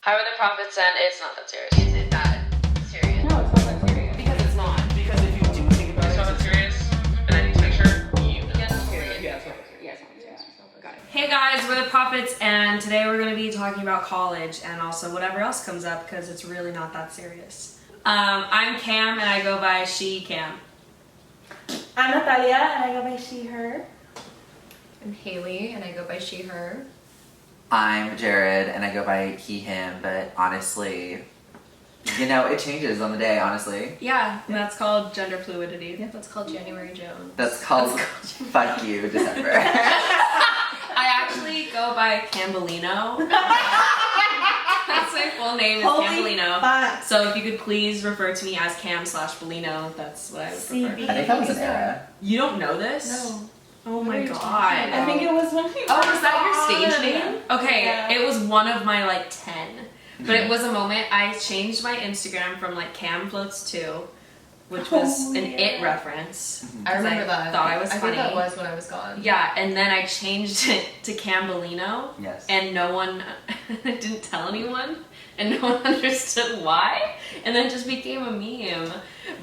How are the profits and it's not that serious? Is it that serious? No, it's not that serious. Because it's not. Because if you do think about it, It's not that serious, and I need to make sure you know. Yes, Period. yeah, it's not that serious. Yeah, it's not that serious. Got it. Hey guys, we're the Prophets, and today we're going to be talking about college and also whatever else comes up because it's really not that serious. I'm Cam, and I go by she, Cam. I'm Natalia, and I go by she, her. I'm Haley, and I go by she, her. I'm Jared, and I go by he, him, but honestly, you know, it changes on the day, honestly. Yeah, and that's called gender fluidity. Yep, that's called January Jones. That's called fuck you, December. I actually go by Cambolino. That's my full name is Cambolino. Fuck. So if you could please refer to me as Cam/Bolino, that's what I would prefer. I think that was an era. You don't know this? No. Oh my god. I think it was when we Oh, was that your stage name? Okay, Yeah. it was one of my like 10. But it was a moment I changed my Instagram from like Cam Floats 2, which was an It reference. I remember I that. thought I was I funny. think that was when I was gone. Yeah, and then I changed it to Cambolino, Yes. and no one, I didn't tell anyone, and no one understood why, and then it just became a meme.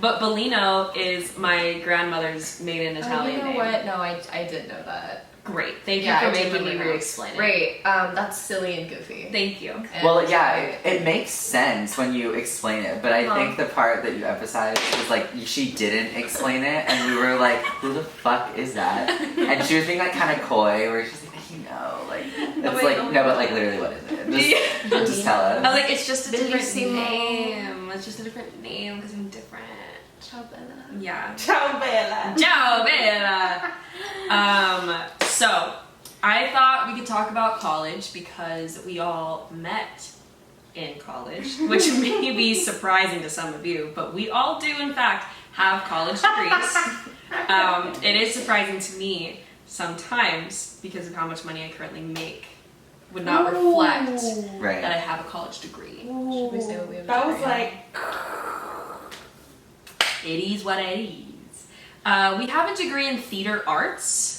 But Bolino is my grandmother's maiden Italian you know name. what? No, I did know that. Great, thank you Yeah, for I do making me remember now. re-explain it. Right, that's silly and goofy. Thank you. And Well, yeah, it makes sense when you explain it, but I think the part that you emphasized was like, she didn't explain it, and we were like, who the fuck is that? And she was being like kind of coy, where she's like, you know, like, it's wait, like, no, but like literally what is it? Just tell I us. was like, it's just a different Bellissimo. name. It's just a different name because I'm different. Ciao, Bella. Yeah. Ciao, Bella. Ciao, Bella. So I thought we could talk about college because we all met in college, which may be surprising to some of you, but we all do in fact have college degrees. It is surprising to me sometimes because of how much money I currently make would not reflect that I Right. have a college degree. Should we say what we have? That was to like, It is what it is. We have a degree in theater arts.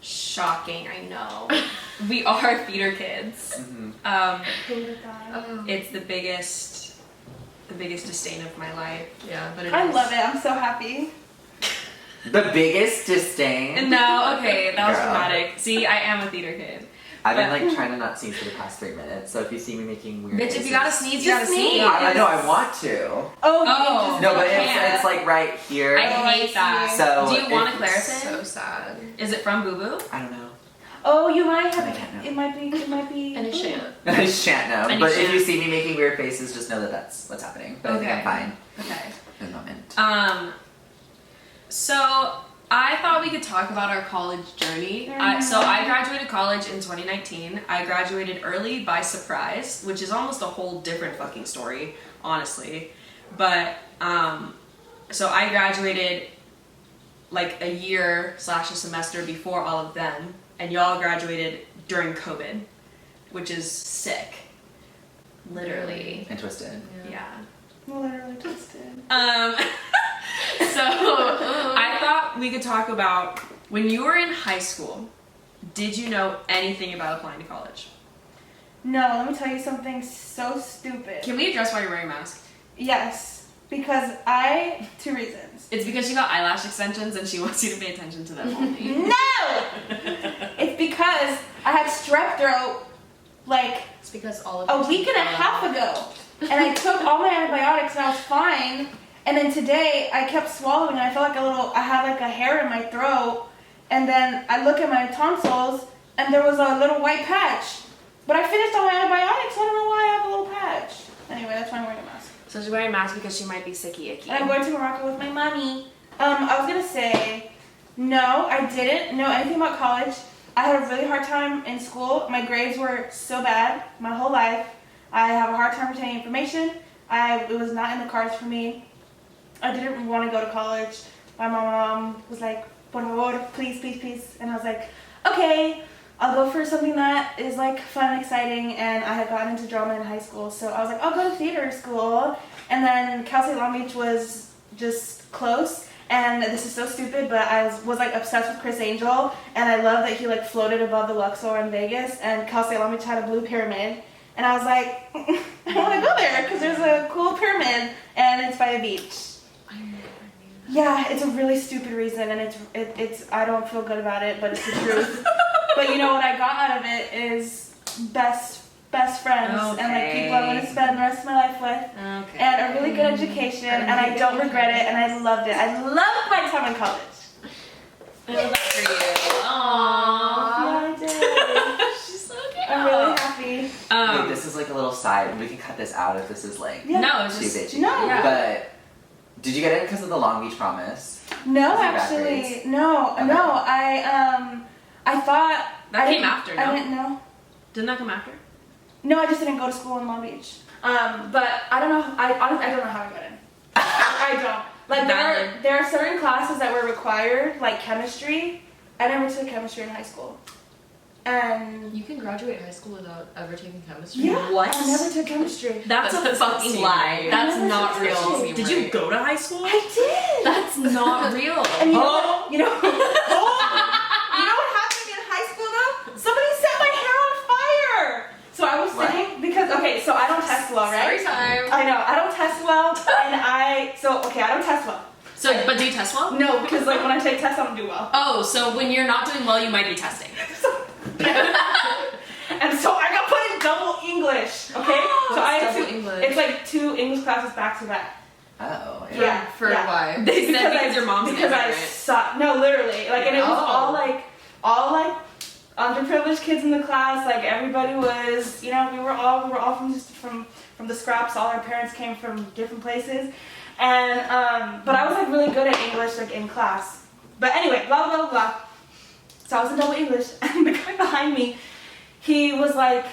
Shocking, I know. We are theater kids. who would have thought? It's the biggest disdain of my life. Yeah. But it I is. love it. I'm so happy. The biggest disdain. No, okay, that was Girl. dramatic. See, I am a theater kid. I've been like trying to not sneeze for the past 3 minutes, so if you see me making weird Bitch, faces, if you gotta sneeze, you gotta Just sneeze. sneeze. I know I want to. Oh, Oh. No, but can't. it's like right here. I hate that. So Do you want a if- Claritin? So sad. Is it from Boo Boo? I don't know. Oh, you might have I can't know. it. Might be. And a shan't. I shan't know. And you But if shan't. you see me making weird faces, just know that that's what's happening. But I think I'm Okay. fine Okay. in the moment. So I thought we could talk about our college journey. So I graduated college in 2019. I graduated early by surprise, which is almost a whole different fucking story, honestly. But so I graduated like a year / a semester before all of them, and y'all graduated during COVID, which is sick. Literally. And twisted. Yeah. Literally twisted. So I thought we could talk about when you were in high school, did you know anything about applying to college? No, let me tell you something so stupid. Can we address why you're wearing a mask? Yes, because two reasons. It's because she got eyelash extensions and she wants you to pay attention to them only. No! It's because I had strep throat like It's because all of a your week teeth and a fell half out. ago, and I took all my antibiotics and I was fine. And then today I kept swallowing and I felt like I had like a hair in my throat. And then I look at my tonsils and there was a little white patch. But I finished all my antibiotics, so I don't know why I have a little patch. Anyway, that's why I'm wearing a mask. So she's wearing a mask because she might be sicky icky. And I'm going to Morocco with my mommy. I was gonna say, no, I didn't know anything about college. I had a really hard time in school. My grades were so bad my whole life. I have a hard time retaining information. It was not in the cards for me. I didn't want to go to college. My mom was like, por favor, please, please, please. And I was like, okay, I'll go for something that is like fun and exciting. And I had gotten into drama in high school. So I was like, I'll go to theater school. And then Cal State Long Beach was just close. And this is so stupid, but I was like obsessed with Chris Angel. And I love that he like floated above the Luxor in Vegas. And Cal State Long Beach had a blue pyramid. And I was like, I want to go there because there's a cool pyramid and it's by the beach. Yeah, it's a really stupid reason, and it's I don't feel good about it, but it's the truth. But you know what I got out of it is best friends and like people I want to spend the rest of my life with, and a really good education, and I don't regret it, and I loved it. I loved my time in college. I love that for you. Aww. Yeah, I did. She's so cute. I'm really happy. Wait, this is like a little side. We can cut this out if this is like Yeah. No, it's too just bitchy. No. Yeah. But did you get it because of the Long Beach Promise? No, Was it bad actually, grades? no. I thought That I came didn't- after, no? I didn't know. Didn't that come after? No, I just didn't go to school in Long Beach. But I don't know. I honestly, I don't know how I got in. I don't. Like Valid. there are certain classes that were required, like chemistry. I never took chemistry in high school. And You can graduate high school without ever taking chemistry. yeah, What? I never took chemistry. That's a fucking lie. That's Never not took real. chemistry. Did you go to high school? I did. That's not real. And you know, you know, you know what happened to me in high school though? Somebody set my hair on fire. So I was What? sitting because so I don't test well, right? Story time. I know I don't test well, and I don't test well. So, but do you test well? No, because like when I take tests, I don't do well. Oh, so when you're not doing well, you might be testing. And so I got put in double English. Okay, so I had double two. English? It's like 2 English classes back to back. Oh, yeah. Yeah. For why? They said because your mom's an because I immigrant. suck. No, literally, like, and it was Oh. all like underprivileged kids in the class. Like everybody was, you know, we were all from just from the scraps. All our parents came from different places, and but I was like really good at English, like in class. But anyway, blah blah blah blah. So I was in double English, and the guy behind me, he was like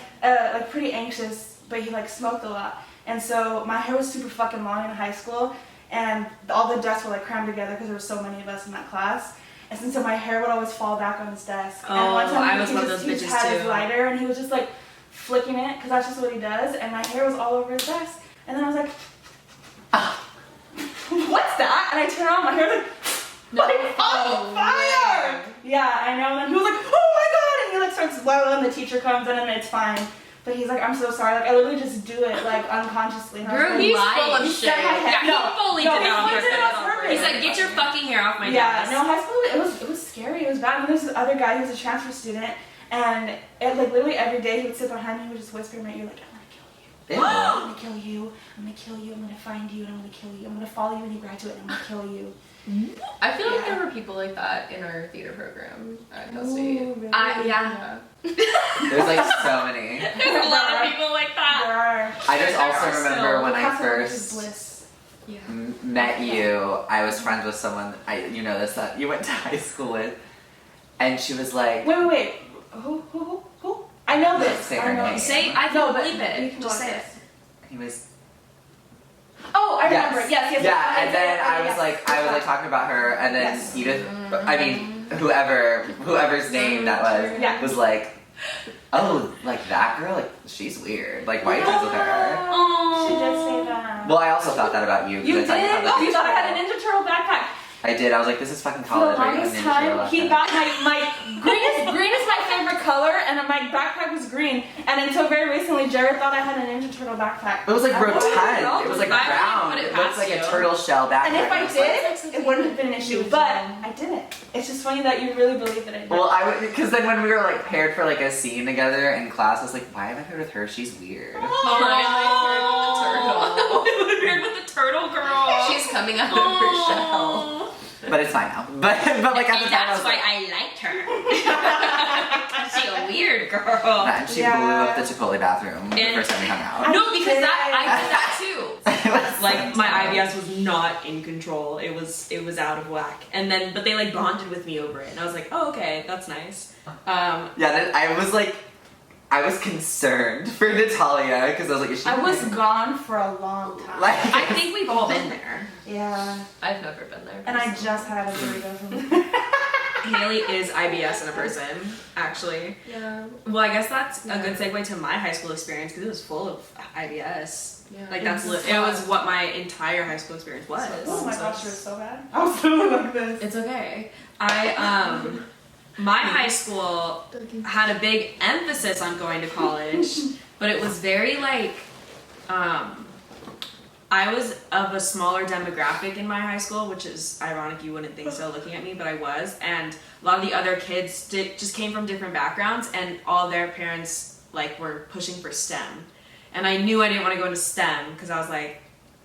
pretty anxious, but he like smoked a lot. And so my hair was super fucking long in high school, and all the desks were like crammed together because there were so many of us in that class. And so my hair would always fall back on his desk. Oh, and one time I was one of those he just bitches had his too. lighter, and he was just like flicking it because that's just what he does. And my hair was all over his desk. And then I was like, what's that? And I turned around, my hair was like on fire! Yeah, I know. And he was like, oh my god! And he like starts wailing, the teacher comes in, and it's fine. But he's like, I'm so sorry. Like, I literally just do it, like, unconsciously. And I was Girl, like, he's lying. full of He shit. said my hair. Yeah, he fully did that on he did it on purpose. purpose. He's like, get your fucking hair off my Yeah, desk. no, high school, it was scary. It was bad. And there's this other guy who was a transfer student, and it, like, literally every day he would sit behind me and he would just whisper in my ear, like, I'm gonna kill you. Ew. I'm gonna kill you. I'm gonna kill you. I'm gonna find you, and I'm gonna kill you. I'm gonna follow you when you graduate, and I'm gonna kill you. I feel like Yeah. there were people like that in our theater program at Cal Ooh, State. really? Yeah. There's like so many. There's a lot of people like that. There are. I just There also are remember so- when I Castle Rock is first bliss. Yeah. met you, I was friends with someone, you know this, that you went to high school with, and she was like, Wait. Who? I know this. Say I her know name. this. Say, I No, can but believe you it. can Just watch say this. it. he was, Oh, I remember. Yes. yeah, and then I was yes. like talking about her, and then Yes. Edith, I mean, whoever's name that Yeah. was like, oh, like that girl, like she's weird, like why are you friends with her? She did say that. Well, I also thought that about you. 'cause You I did? thought you had, like, Oh, you thought I had Ninja a Ninja Turtle backpack. Turtle. I did. I was like, this is fucking For the college. right? longest Ninja time, Turtle he outfit. got my green is my favorite color, and my backpack was green. And until very recently, Jared thought I had a Ninja Turtle backpack. It was like I don't rotund. know. It was like I wouldn't round. put it It looked past like a you. turtle shell backpack. And if I It was like- did, it wouldn't have been an issue. But I didn't. It's just funny that you really believe that I did. Well, I would, because then when we were like paired for like a scene together in class, I was like, why am I paired with her? She's weird. Oh, Oh, weird with the turtle girl. She's coming out of her shell. But it's fine now. But like at the And time, I that's was why like, I liked her. She's a weird girl. and she Yeah. blew up the Chipotle bathroom the And- first time we hung out. No, because I did that too. It was Like so my dumb. IBS was not in control. It was out of whack. And then, but they like bonded with me over it, and I was like, oh okay, that's nice. Yeah, then I was concerned for Natalia because I was like, is she? I was gone for a long time. like, I think we've all been there. Yeah. I've never been there. And I just had a burrito from Haley is IBS in a person, actually. Yeah. Well, I guess that's a good segue to my high school experience because it was full of IBS. Yeah. Like that's it was what my entire high school experience was. Oh my So gosh, it was so bad. I was literally like this. It's okay. I my high school had a big emphasis on going to college, but it was very like, I was of a smaller demographic in my high school, which is ironic, you wouldn't think so looking at me, but I was. And a lot of the other kids just came from different backgrounds, and all their parents like were pushing for STEM. And I knew I didn't want to go into STEM because I was like,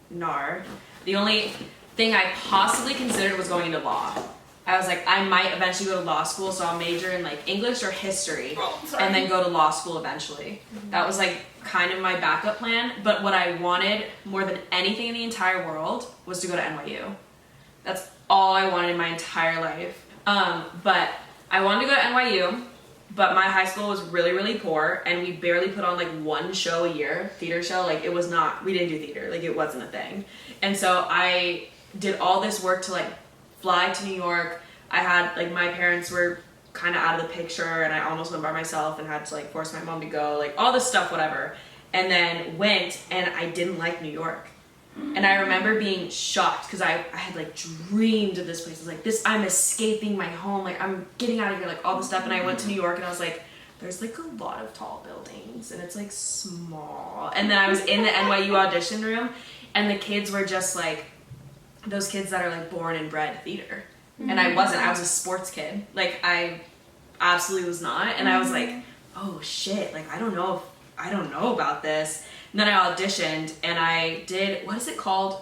nar. The only thing I possibly considered was going into law. I was like, I might eventually go to law school, so I'll major in like English or history, and then go to law school eventually. That was like kind of my backup plan. But what I wanted more than anything in the entire world was to go to NYU. That's all I wanted in my entire life. But I wanted to go to NYU, but my high school was really, really poor, and we barely put on like one show a year, theater show. Like it was not, we didn't do theater, like it wasn't a thing. And so I did all this work to like fly to New York. I had like, my parents were kind of out of the picture, and I almost went by myself and had to like force my mom to go, like all this stuff, whatever. And then went, and I didn't like New York. And I remember being shocked because I had like dreamed of this place. I was like, I'm escaping my home, like I'm getting out of here, like all this stuff. And I went to New York, and I was like, there's like a lot of tall buildings, and it's like small. And then I was in the NYU audition room, and the kids were just like those kids that are like born and bred theater. And I wasn't. I was a sports kid. Like I absolutely was not. And I was like, oh shit, like I don't know about this. And then I auditioned, and I did, what is it called?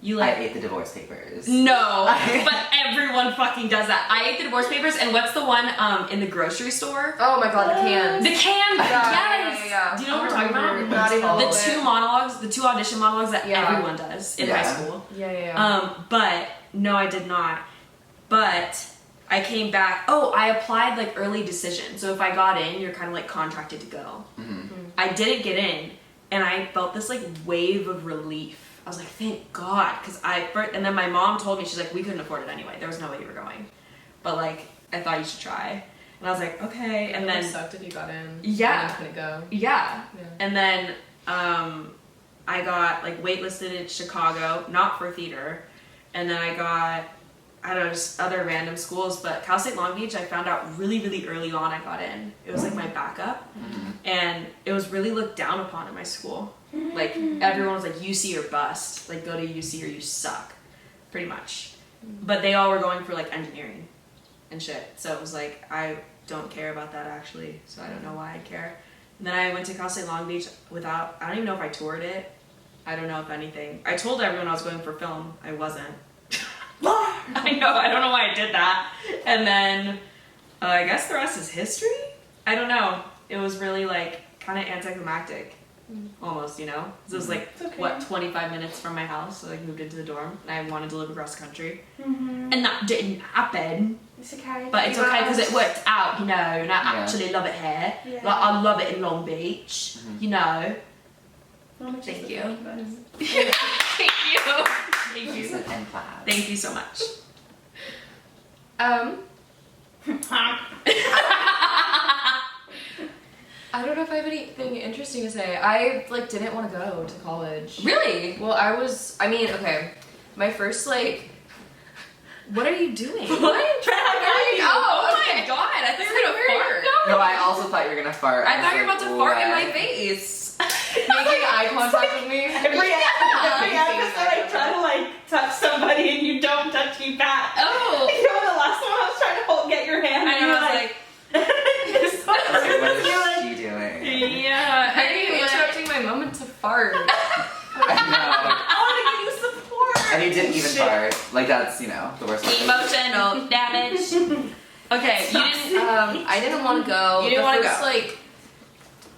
You like, I ate the divorce papers. no, but everyone fucking does that. I ate the divorce papers, and what's the one in the grocery store? Oh my god, the cans. The can. Yeah, Yes. yeah. Do you know what we're talking about? Not even The two audition monologues that everyone does in high school. Yeah. But no, I did not. But I came back. Oh, I applied like early decision. So if I got in, you're kind of like contracted to go. I didn't get in, and I felt this like wave of relief. I was like, thank God, and then my mom told me, she's like, we couldn't afford it anyway. There was no way you were going, but like I thought you should try. And I was like, okay. And then it sucked if you got in. Yeah. And couldn't go. Yeah. And then I got like waitlisted in Chicago, not for theater, and then I got, I don't know, just other random schools, but Cal State Long Beach, I found out really, really early on I got in. It was like my backup, and it was really looked down upon in my school. Like everyone was like, UC or bust, like go to UC or you suck, pretty much. But they all were going for like engineering and shit, so it was like, I don't care about that actually, so I don't know why I care. And then I went to Cal State Long Beach without, I don't even know if I toured it, I don't know if anything. I told everyone I was going for film, I wasn't. I know, I don't know why I did that. And then I guess the rest is history? I don't know. It was really like kind of anticlimactic, almost, you know? 'Cause it was like, what, 25 minutes from my house, so I like, moved into the dorm, and I wanted to live across the country. And that didn't happen. It's okay. But it's okay because it worked out, you know, and I actually love it here. Yeah. Like, I love it in Long Beach, you know? Thank you. Thank you. Thank you. Thank you so much. I don't know if I have anything interesting to say. I like didn't want to go to college. Really? Well, okay. My first like, What are you doing? what? Oh my god! I thought you were gonna fart. No, I also thought you were gonna fart. I thought you were about to fart in my what? face. Making eye contact with me. Every episode I try to like touch somebody and you don't touch me back. Oh. You know, the last one I was trying to get your hand. I and know. you I was like, you're so I was like, what is you're like, she doing? yeah. How are you interrupting my moment to fart? I I want to give you support. know. And you didn't even fart. Like that's, you know, the worst. Emotional damage. Okay, you didn't. I didn't want to go. You didn't want to go.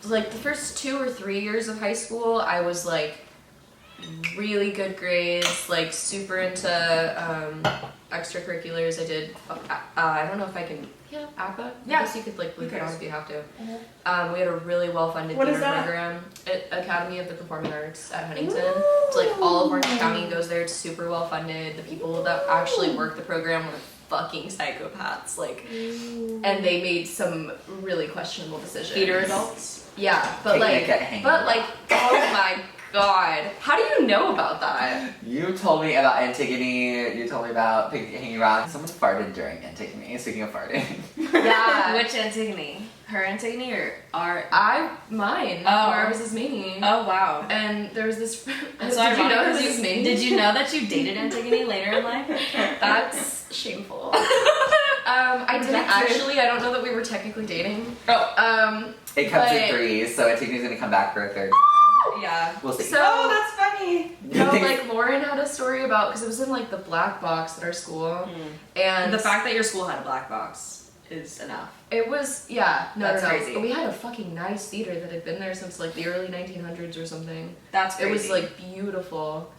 Like the first 2 or 3 years of high school, I was like really good grades, like super into extracurriculars. I did. I don't know if I can. Yeah, APA. Yeah. I guess you could like look Who it up cares? if you have to. We had a really well-funded What is theater that? program at Academy of the Performing Arts at Huntington. It's like all of Orange County goes there. It's super well-funded. The people that actually work the program were fucking psychopaths. Like, and they made some really questionable decisions. Theater adults. Yeah, but Picnic like, at Hangout. but like, oh my god. How do you know about that? You told me about Antigone. You told me about hanging around. Someone farted during Antigone. Speaking of farting. Yeah. Which Antigone? Her Antigone or our? Mine. Oh. Where I was his maini. Oh wow. And there was this. It's Did you know ironic his maini? Did you know that you dated Antigone later in life? That's shameful. I didn't actually. I don't know that we were technically dating. Oh. It comes But- in threes, so Antigone's gonna come back for a third. Yeah. We'll see. So Oh, that's funny. no, like Lauren had a story about because it was in like the black box at our school, and The fact that your school had a black box is enough. it was That's no. crazy. We had a fucking nice theater that had been there since like the early 1900s or something. That's crazy. It was like beautiful.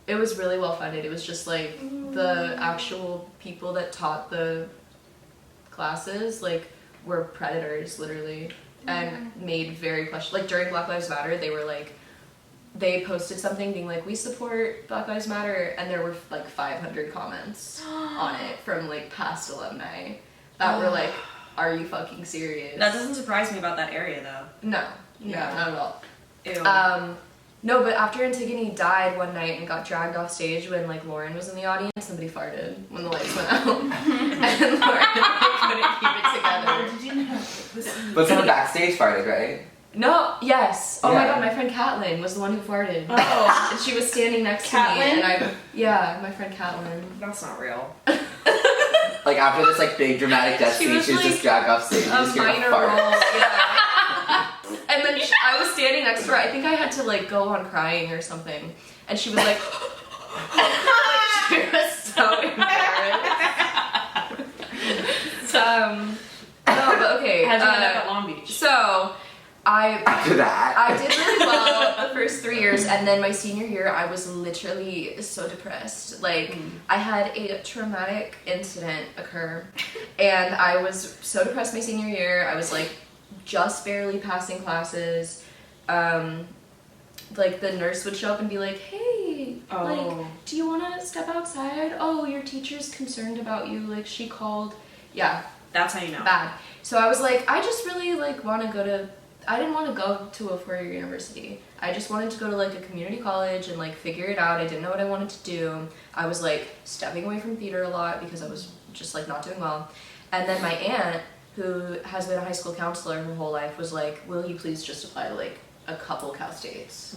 It was really well funded. It was just like the actual people that taught the classes like were predators literally and made very questionable. Like during Black Lives Matter, they were like they posted something being like we support Black Lives Matter and there were like 500 comments on it from like past alumni that were like, are you fucking serious? That doesn't surprise me about that area though. No, Yeah. not at all. Ew. No, but after Antigone died one night and got dragged off stage when like Lauren was in the audience, somebody farted when the lights went out, and Lauren couldn't keep it together. Did you know? But someone backstage farted, right? No, yes. Oh my Yeah. god, my friend Catelyn was the one who farted. Oh. And she was standing next to Catelyn? me, and my friend Catelyn. That's not real. Like after this like big dramatic death She scene, was, she was like, just dragged off stage. A and just hear minor fart. role, yeah. And then I was standing next to her. I think I had to like go on crying or something, and she was like, like she was so embarrassed. No, but okay. How'd you end up at Long Beach? So I After that. I did really well the first 3 years, and then my senior year, I was literally so depressed. Like, I had a traumatic incident occur, and I was so depressed my senior year. I was like just barely passing classes. Like the nurse would show up and be like, "Hey, like, do you want to step outside? Oh, your teacher's concerned about you. Like, she called." Yeah, That's how you know. bad. So I was like, I just really like want to go to. I didn't want to go to a four-year university. I just wanted to go to like a community college and like figure it out. I didn't know what I wanted to do. I was like stepping away from theater a lot because I was just like not doing well. And then my aunt, who has been a high school counselor her whole life, was like, "Will you please just apply to like a couple Cal States?"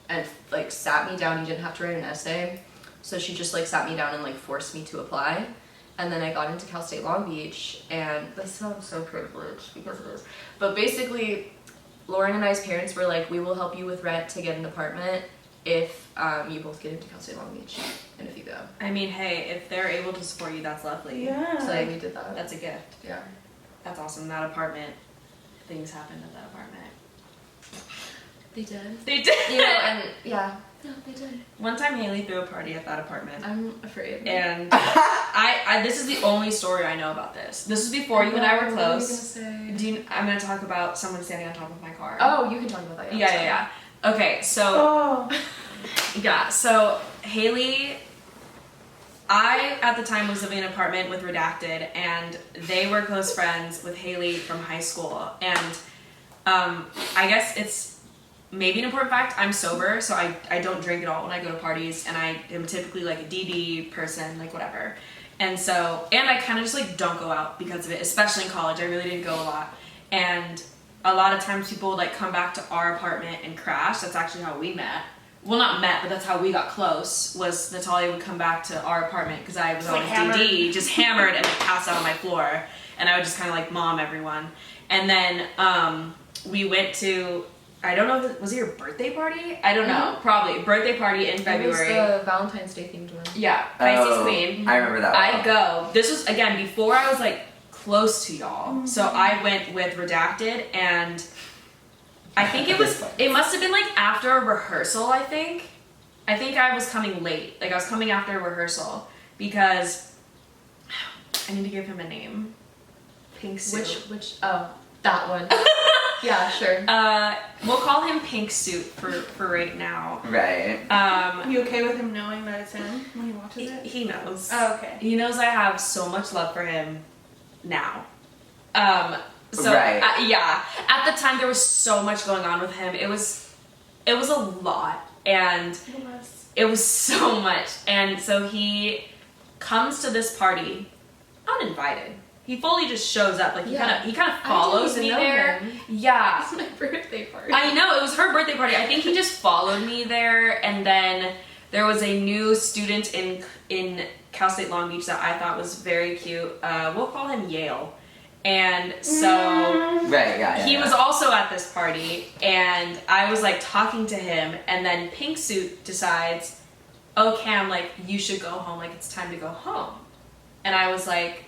And like sat me down. You didn't have to write an essay, so she just like sat me down and like forced me to apply. And then I got into Cal State Long Beach, and this sounds so privileged because it is. But basically, Lauren and I's parents were like, "We will help you with rent to get an apartment if you both get into Cal State Long Beach and if you go." I mean, hey, if they're able to support you, that's lovely. Yeah. So we did that. That's a gift. Yeah. That's awesome. That apartment, things happened at that apartment. They did. They did. You know, and yeah. No, they did. One time Haley threw a party at that apartment. I'm afraid. And I this is the only story I know about this. This was before you and I were What are you close. gonna say? I'm gonna talk about someone standing on top of my car. Oh, you can talk about that. Yeah. Okay, so Oh. yeah, so Haley, I at the time was living in an apartment with Redacted, and they were close friends with Haley from high school. And I guess it's maybe an important fact, I'm sober, so I don't drink at all when I go to parties, and I am typically like a DD person, like whatever. And so, and I kind of just like don't go out because of it, especially in college. I really didn't go a lot. And a lot of times people would like come back to our apartment and crash. That's actually how we met. Well, not met, but that's how we got close, was Natalia would come back to our apartment because I was on Like a hammered. DD, just hammered and like, passed out on my floor. And I would just kind of like mom everyone. And then we went to, I don't know, was it your birthday party? I don't know, probably. Birthday party in February. It was the Valentine's Day themed one. Yeah, Pisces Oh, Queen. I remember that one. I go. This was again before I was like close to y'all. So I went with Redacted, and I think it must have been like after a rehearsal. I think I was coming late. Like I was coming after a rehearsal because I need to give him a name. Pink Suit. Which oh, that one. Yeah, sure. We'll call him Pink Suit for right now. Right. You okay with him knowing that it's him when he watches it? He knows. Oh, okay. He knows I have so much love for him now. So Right. yeah, at the time there was so much going on with him. It was a lot. And it was so much. And so he comes to this party uninvited. He fully just shows up. Like he kind of follows me there. Yeah. It's my birthday party. I know, it was her birthday party. I think he just followed me there, and then there was a new student in Cal State Long Beach that I thought was very cute. We'll call him Yale. And so he was also at this party, and I was like talking to him, and then Pink Suit decides, oh Cam, like you should go home, like it's time to go home. And I was like,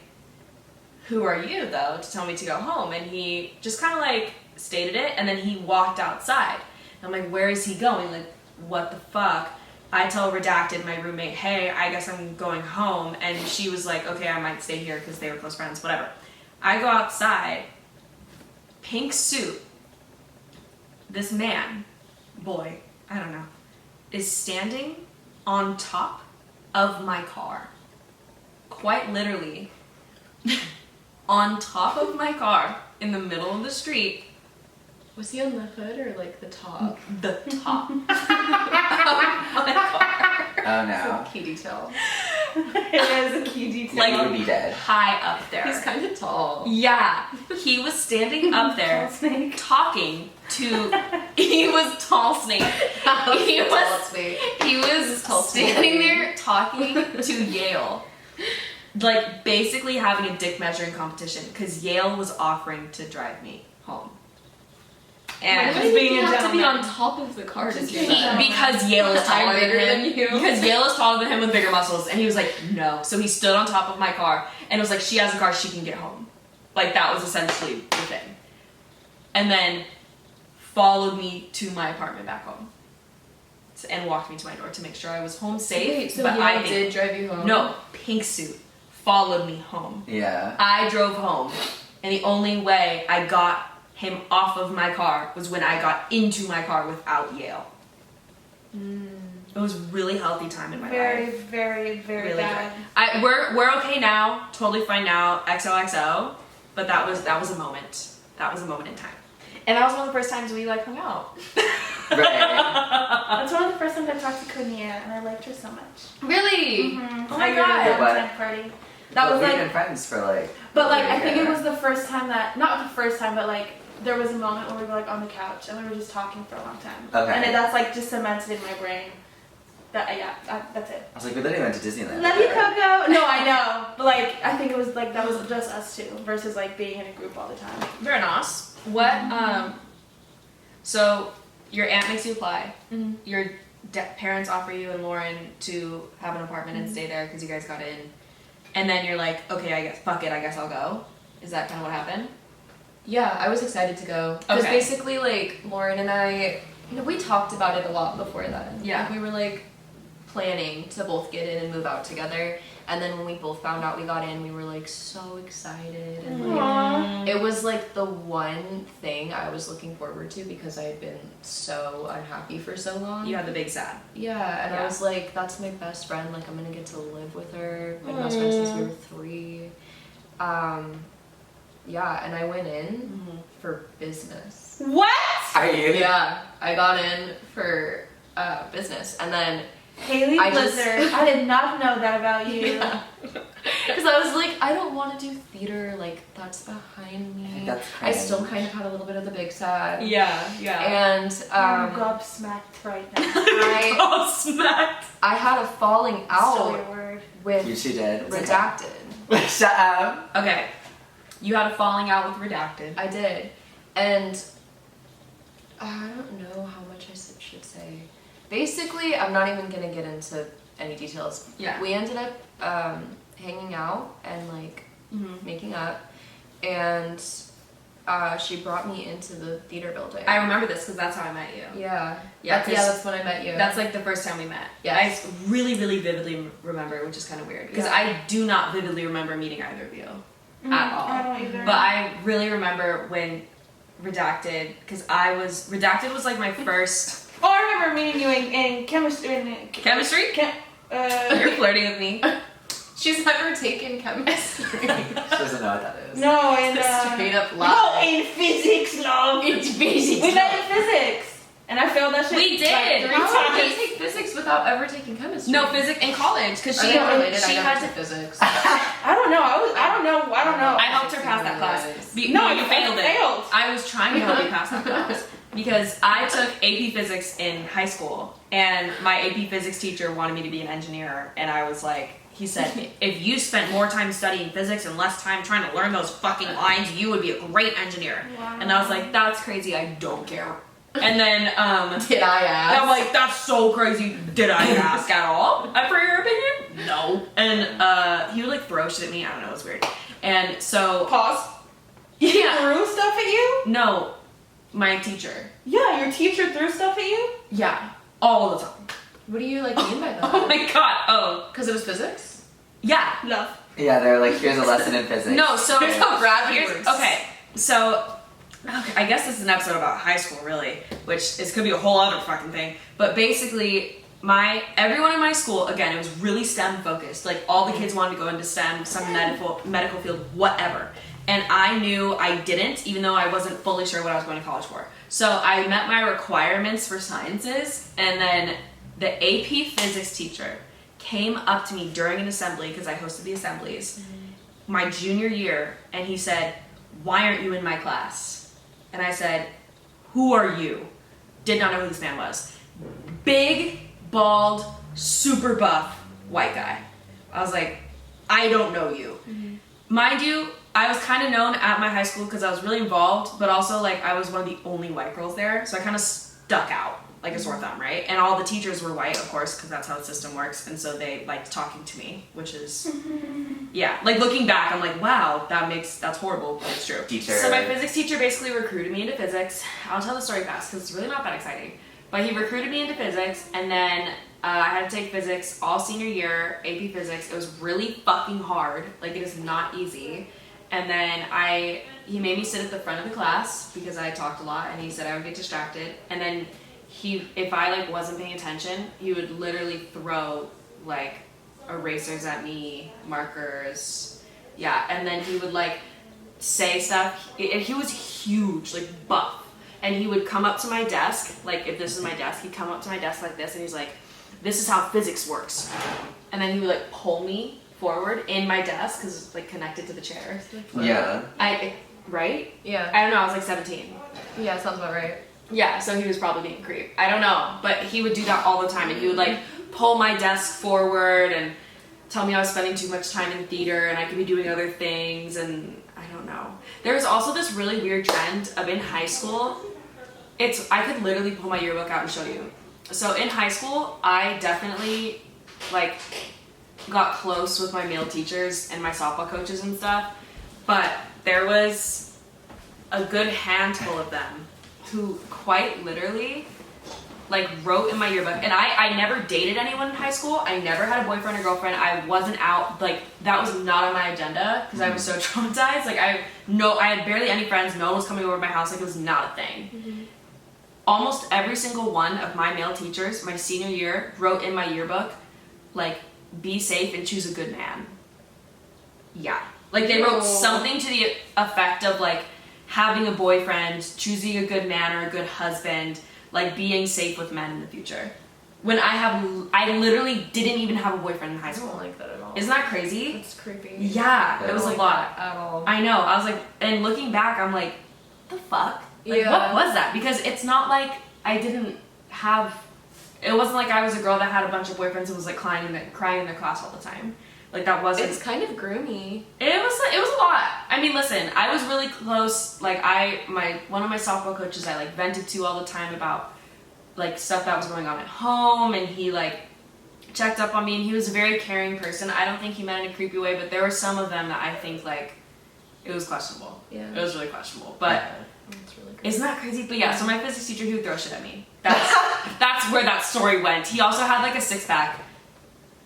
who are you though to tell me to go home? And he just kind of like stated it, and then he walked outside. And I'm like, where is he going? Like, what the fuck? I tell Redacted, my roommate, hey, I guess I'm going home. And she was like, okay, I might stay here because they were close friends, whatever. I go outside, Pink Suit, this man, boy, I don't know, is standing on top of my car. Quite literally, on top of my car, in the middle of the street. Was he on the hood or like the top? The top of my car. Oh no. That's a key detail. It is a key detail. Like, you would be dead. High up there. He's kind of tall. Yeah, he was standing up there Tall snake. talking to. He was tall snake. He was Tall standing snake. there talking to Yale, like basically having a dick measuring competition because Yale was offering to drive me home. And Why did you have to be gentleman. on top of the car to do He, that? because Yale is I'm taller bigger than him. than you. Because Yale is taller than him with bigger muscles, and he was like, no. So he stood on top of my car, and it was like, she has a car, she can get home. Like that was essentially the thing. And then followed me to my apartment back home, and walked me to my door to make sure I was home safe. Wait, so but Yale I did drive you home? No, Pink Suit followed me home. Yeah. I drove home, and the only way I got him off of my car was when I got into my car without Yale. It was really healthy time in my Very, life. very, very Really bad. good. We're okay now, totally fine now, XOXO, but that was a moment. That was a moment in time. And that was one of the first times we like hung out. Right. That's one of the first times I talked to Kunia, and I liked her so much. Really? Mm-hmm. Oh my I go to God. the What? Valentine's party. That That was we've like, been friends for like. but like over a I think year. it was the first time that, not the first time, but like there was a moment where we were like on the couch and we were just talking for a long time. Okay. And that's like just cemented in my brain. That's it. I was like, we literally went to Disneyland. Love you, together. Coco. No, I know, but like I think it was like that was just us two versus like being in a group all the time. Very nice. What, so your aunt makes you apply. Mhm. Your parents offer you and Lauren to have an apartment and stay there because you guys got in. And then you're like, okay, I guess, fuck it, I guess I'll go. Is that kind of what happened? Yeah, I was excited to go. Because Okay. basically, like, Lauren and I, we talked about it a lot before that. Yeah. Like, we were, like, planning to both get in and move out together. And then when we both found out we got in, we were, like, so excited. And, like, Aww. it was, like, the one thing I was looking forward to because I had been so unhappy for so long. You had the big sad. Yeah, and Yeah. I was like, that's my best friend. Like, I'm gonna get to live with her. My best friend since we were 3. Yeah, and I went in for business. What? Are you? Yeah, I got in for business, and then Haley I just- Blizzard. I did not know that about you. because I was like, I don't want to do theater. Like, that's behind me. That's I still cringe. kind of had a little bit of the big sad. Yeah, yeah. And I'm gobsmacked right now. Oh, smacked. I had a falling Still your out word. with You two did. It's okay. Redacted. Shut up. Okay. You had a falling out with Redacted. I did, and I don't know how much I should say. Basically, I'm not even gonna get into any details. Yeah. We ended up hanging out and like Mm-hmm. making up, and she brought me into the theater building. I remember this because that's how I met you. Yeah. Yeah, That's when I met you. That's like the first time we met. Yes. I really, really vividly remember, which is kind of weird because Yeah. I do not vividly remember meeting either of you at all. I don't either. But I really remember when Redacted, because Redacted was like my first Oh, I remember meeting you in chemistry. chemistry. You're flirting with me. She's never taken chemistry. She doesn't know what that is. No, in Straight up no, lie. in physics, love. It's basic. We met in physics. And I failed that shit. We did. Like 3 How did times. you take physics without ever taking chemistry? No, physics in college because Are she they related? she I had never to. took physics. I don't know. I don't know. I helped her pass that class. No, you I failed it. failed. I was trying to help you pass that class because I took AP Physics in high school, and my AP Physics teacher wanted me to be an engineer, and I was like, he said, if you spent more time studying physics and less time trying to learn those fucking lines, you would be a great engineer. Wow. And I was like, that's crazy. I don't care. And then Did I ask? I'm like, that's so crazy. Did I ask at all for your opinion? No. And he would like throw shit at me. I don't know. It was weird. And so Pause. yeah. Threw stuff at you? No, my teacher. Yeah, your teacher threw stuff at you? Yeah, all the time. What do you like mean by that? Oh my god. Oh, Because it was physics? yeah. Love. Yeah, they're like, here's a lesson in physics. No, so Here's how gravity here's- works. Okay, so okay, I guess this is an episode about high school, really, which is could be a whole other fucking thing. But basically, everyone in my school, again, it was really STEM focused. Like all the kids wanted to go into STEM, some medical field, whatever. And I knew I didn't, even though I wasn't fully sure what I was going to college for. So I met my requirements for sciences, and then the AP Physics teacher came up to me during an assembly, because I hosted the assemblies, my junior year, and he said, "Why aren't you in my class?" And I said, "Who are you?" Did not know who this man was. Big, bald, super buff, white guy. I was like, I don't know you. Mind you, I was kind of known at my high school because I was really involved, but also like I was one of the only white girls there, so I kind of stuck out like a sore thumb, right? And all the teachers were white, of course, because that's how the system works, and so they liked talking to me, which is, yeah. Like looking back, I'm like, wow, that's horrible, but it's true. Teacher. So my physics teacher basically recruited me into physics. I'll tell the story fast because it's really not that exciting. But he recruited me into physics, and then I had to take physics all senior year, AP Physics. It was really fucking hard. Like, it is not easy. And then he made me sit at the front of the class because I talked a lot, and he said I would get distracted. And then if I like wasn't paying attention, he would literally throw like erasers at me, markers, yeah. And then he would like say stuff. And he was huge, like buff. And he would come up to my desk, like if this is my desk, he'd come up to my desk like this, and he's like, "This is how physics works." And then he would like pull me forward in my desk because it's like connected to the chair. Yeah. Right? Yeah. I don't know. I was like 17. Yeah, sounds about right. Yeah, so he was probably being a creep. I don't know, but he would do that all the time, and he would like pull my desk forward and tell me I was spending too much time in theater and I could be doing other things, and I don't know. There was also this really weird trend of in high school. I could literally pull my yearbook out and show you. So in high school, I definitely like got close with my male teachers and my softball coaches and stuff, but there was a good handful of them who quite literally like wrote in my yearbook. And I never dated anyone in high school. I never had a boyfriend or girlfriend. I wasn't out, like that was not on my agenda because I was so traumatized. Like I had barely any friends. No one was coming over to my house. Like it was not a thing. Almost every single one of my male teachers my senior year wrote in my yearbook like, "Be safe and choose a good man." Yeah. Like they wrote something to the effect of like having a boyfriend, choosing a good man or a good husband, like being safe with men in the future. When I literally didn't even have a boyfriend in high I don't school. like that at all. Isn't that crazy? It's creepy. Yeah, it was a lot. At all. I know. I was like, and looking back, I'm like, the fuck? Like, Yeah. what was that? Because it's not like I didn't have. It wasn't like I was a girl that had a bunch of boyfriends and was like crying in their class all the time. Like that wasn't. It's kind of groomy. It was a lot. I mean, listen, I was really close. Like one of my softball coaches, I like vented to all the time about like stuff that was going on at home, and he like checked up on me, and he was a very caring person. I don't think he meant in a creepy way, but there were some of them that I think like it was questionable. Yeah. It was really questionable, but. It's really creepy. Isn't that crazy? But yeah, so my physics teacher, he would throw shit at me. That's where that story went. He also had like a 6-pack.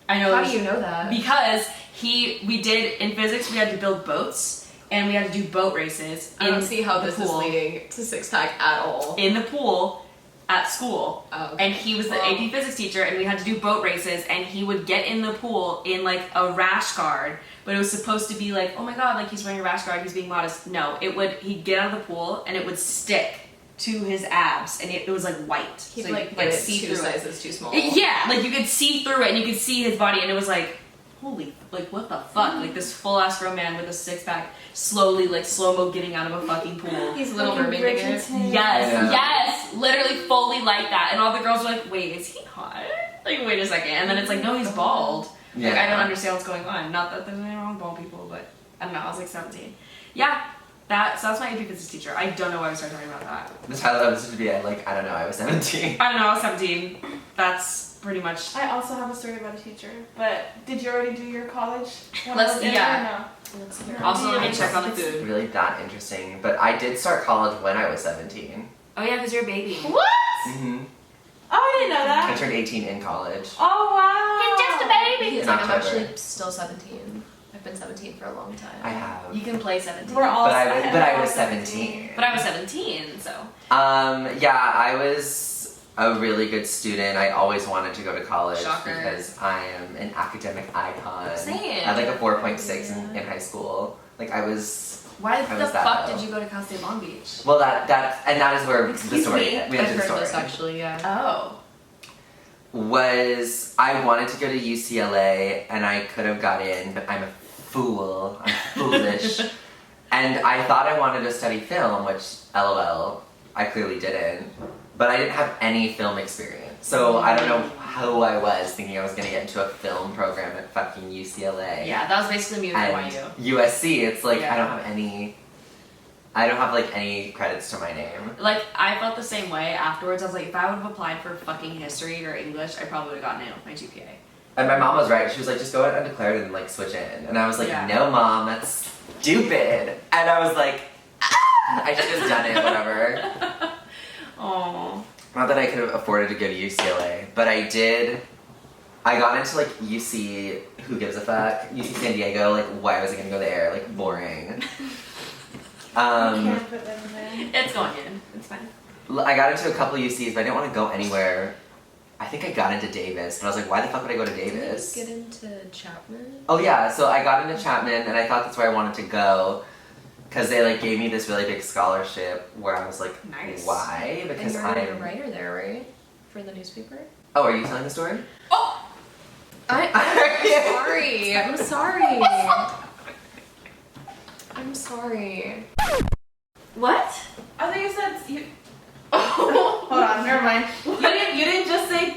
I know. How do you know that? Because we did in physics, we had to build boats and we had to do boat races. I don't see how the this pool, is leading to 6-pack at all. in the pool at school. Oh, okay. And he was the AP physics teacher, and we had to do boat races, and he would get in the pool in like a rash guard, but it was supposed to be like, oh my god, like he's wearing a rash guard, he's being modest. No, he'd get out of the pool and it would stick to his abs, and it was like white. He So like you put could it see two through it. sizes too small. Yeah, like you could see through it, and you could see his body, and it was like, holy, like what the fuck? Like this full ass grown man with a 6-pack, slowly like slow mo getting out of a fucking pool. He's Little Mermaid again. Yes, Yeah. yes, literally fully like that, and all the girls were like, wait, is he hot? Like wait a second, and then it's like, no, he's bald. Like I don't understand what's going on. Not that there's anything wrong with bald people, but I don't know. I was like 17. Yeah. So that's my AP Physics teacher. I don't know why we started talking about that. The title of this would be like, I don't know, I was 17. I don't know, I was 17. That's pretty much. I also have a story about a teacher, but did you already do your college? Yeah. Let's hear it. Also, let me check on the It's food. really that interesting. But I did start college when I was 17. Oh yeah, because you're a baby. What? Mm-hmm. Oh, I didn't know I that. turned 18 in college. Oh wow. He's just a baby. He's In like, I'm October. actually still 17. I've been 17 for a long time. I have. You can play 17. We're all. But I was 17. But I was 17, so. Yeah, I was a really good student. I always wanted to go to college Shocker. because I am an academic icon. Same. I had like a 4.6 in high school. Like I was. Why I the was that fuck low. did you go to Cal State Long Beach? Well, that is where the Excuse story. me? We I've entered the heard story. this actually, yeah. Oh. Was I wanted to go to UCLA and I could have got in, but I'm a fool. I'm foolish. And I thought I wanted to study film, which LOL, I clearly didn't. But I didn't have any film experience. So I don't know who I was thinking I was gonna get into a film program at fucking UCLA. Yeah, that was basically me with And NYU. USC, it's like Yeah. I don't have like any credits to my name. Like, I felt the same way afterwards. I was like, if I would have applied for fucking history or English, I probably would have gotten in with my GPA. And my mom was right. She was like, just go out undeclared and like switch in. And I was like, Yeah. no, mom, that's stupid. And I was like, ah! I should have just done it, whatever. Oh. Not that I could have afforded to go to UCLA, but I did. I got into like UC, who gives a fuck? UC San Diego, like why was I gonna go there? Like boring. Can't put them in there. It's going in. It's fine. I got into a couple UCs, but I didn't want to go anywhere. I think I got into Davis, but I was like, why the fuck would I go to Did you Davis? get into Chapman? Oh yeah, so I got into Chapman, and I thought that's where I wanted to go, because they like gave me this really big scholarship where I was like, Nice. why? And Because you're a I'm. writer there, right? For the newspaper? Oh, are you telling the story? I'm sorry. I'm sorry. I'm sorry. What? I think you said you. Hold on, never mind. You didn't just say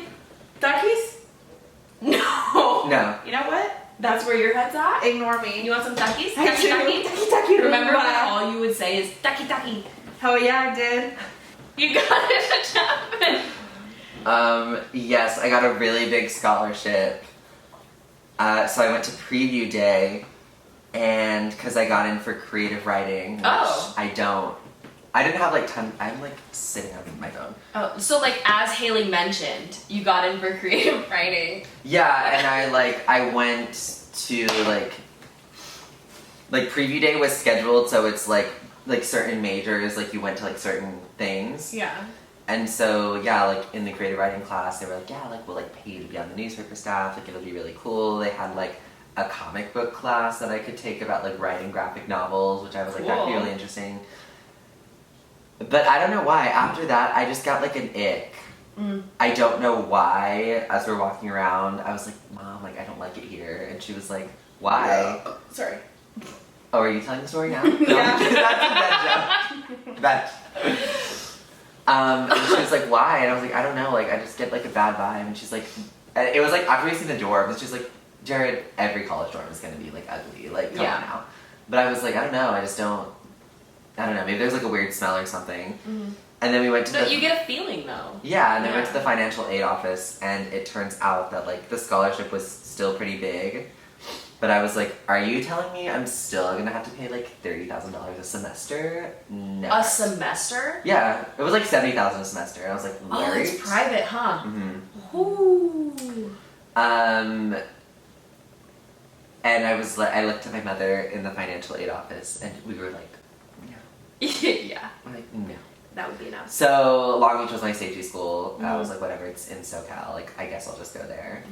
duckies? No. No. You know what? That's where your head's at? Ignore me. You want some duckies? I do. Ducky? Remember when Bye. all you would say is ducky ducky? Oh yeah, I did. You got it, Chapman. Yes, I got a really big scholarship. So I went to preview day, and because I got in for creative writing, which Oh. I didn't have like time. I'm like sitting on my phone. Oh, so like as Haley mentioned, you got in for creative writing. Yeah, and I went to like preview day was scheduled, so it's like certain majors, like you went to like certain things. Yeah. And so yeah, like in the creative writing class, they were like, yeah, like we'll like pay you to be on the newspaper staff, like it'll be really cool. They had like a comic book class that I could take about like writing graphic novels, which I was like, that'd be Cool. really interesting. But I don't know why. After that, I just got like an ick. I don't know why. As we're walking around, I was like, Mom, like I don't like it here, and she was like, why? Sorry. Oh, are you telling the story now? No, Yeah. that's a bad joke. Bad. And she was like, why? And I was like, I don't know, like I just get like a bad vibe. And she's like, and it was like after we seen the dorm, she's like, Jared, every college dorm is gonna be like ugly, like come Yeah. on now. But I was like, I don't know, I don't know, maybe there's like a weird smell or something. Mm-hmm. And then we went to So the you get a feeling though. yeah, and then we went Yeah. to the financial aid office, and it turns out that like the scholarship was still pretty big. But I was like, are you telling me I'm still gonna have to pay like $30,000 a semester? No. A semester? Yeah, it was like $70,000 a semester. And I was like, Oh, right? it's private, huh? Mm-hmm. Ooh. And I looked at my mother in the financial aid office, and we were like, no. Yeah, We're like, no. that would be enough. So Long Beach was my safety school. I Mhm. was like, whatever, it's in SoCal. Like, I guess I'll just go there.